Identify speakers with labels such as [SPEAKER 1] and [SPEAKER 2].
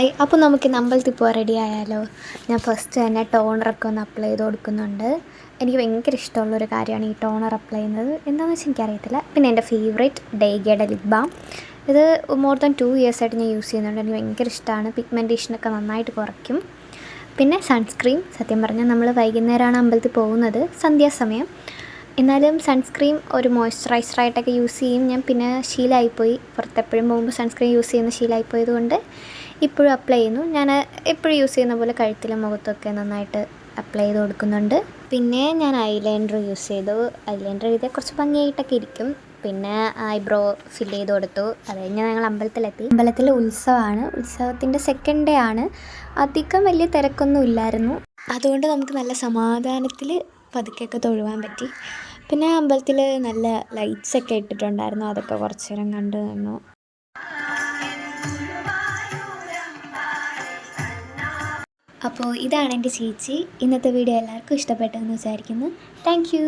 [SPEAKER 1] Hi, അപ്പോൾ നമുക്കിന്ന് അമ്പലത്തിൽ പോകാൻ റെഡി ആയാലോ? ഞാൻ ഫസ്റ്റ് തന്നെ ടോണറൊക്കെ ഒന്ന് അപ്ലൈ ചെയ്ത് കൊടുക്കുന്നുണ്ട്. എനിക്ക് ഭയങ്കര ഇഷ്ടമുള്ളൊരു കാര്യമാണ് ഈ ടോണർ അപ്ലൈ ചെയ്യുന്നത്. എന്താണെന്ന് വെച്ചാൽ എനിക്കറിയത്തില്ല. പിന്നെ എൻ്റെ ഫേവറേറ്റ് ഡേഗയുടെ ലിപ് ബാം. ഇത് മോർ ദാൻ 2 ഇയേഴ്സായിട്ട് ഞാൻ യൂസ് ചെയ്യുന്നുണ്ട്. എനിക്ക് ഭയങ്കര ഇഷ്ടമാണ്. പിഗ്മെൻറ്റേഷനൊക്കെ നന്നായിട്ട് കുറയ്ക്കും. പിന്നെ സൺസ്ക്രീൻ. സത്യം പറഞ്ഞാൽ നമ്മൾ വൈകുന്നേരമാണ് അമ്പലത്തിൽ പോകുന്നത്, സന്ധ്യാസമയം. എന്നാലും സൺസ്ക്രീൻ ഒരു മോയ്സ്ചറൈസറായിട്ടൊക്കെ യൂസ് ചെയ്യും ഞാൻ. പിന്നെ ശീലമായിപ്പോയി, പുറത്തെപ്പോഴും പോകുമ്പോൾ സൺസ്ക്രീൻ യൂസ് ചെയ്യുന്ന ശീലമായിപ്പോയത് കൊണ്ട് ഇപ്പോഴും അപ്ലൈ ചെയ്യുന്നു. ഞാൻ എപ്പോഴും യൂസ് ചെയ്യുന്ന പോലെ കഴുത്തിലും മുഖത്തൊക്കെ നന്നായിട്ട് അപ്ലൈ ചെയ്ത് കൊടുക്കുന്നുണ്ട്. പിന്നെ ഞാൻ ഐലൈനർ യൂസ് ചെയ്തു. ഐലൈനർ എഴുതിയാൽ കുറച്ച് ഭംഗിയായിട്ടൊക്കെ ഇരിക്കും. പിന്നെ ഐബ്രോ ഫില്ല് ചെയ്ത് കൊടുത്തു. അത് കഴിഞ്ഞ് ഞങ്ങൾ അമ്പലത്തിലെത്തി. അമ്പലത്തിൽ ഉത്സവമാണ്. ഉത്സവത്തിൻ്റെ സെക്കൻഡ് ഡേ ആണ്. അധികം വലിയ തിരക്കൊന്നും ഇല്ലായിരുന്നു. അതുകൊണ്ട് നമുക്ക് നല്ല സമാധാനത്തിൽ പതുക്കെയൊക്കെ തൊഴുവാൻ പറ്റി. പിന്നെ അമ്പലത്തിൽ നല്ല ലൈറ്റ്സൊക്കെ ഇട്ടിട്ടുണ്ടായിരുന്നു. അതൊക്കെ കുറച്ച് നേരം കണ്ടു നിന്നു. അപ്പോൾ ഇതാണ് എൻ്റെ ചേച്ചി. ഇന്നത്തെ വീഡിയോ എല്ലാവർക്കും ഇഷ്ടപ്പെട്ടെന്ന് വിചാരിക്കുന്നു. Thank you.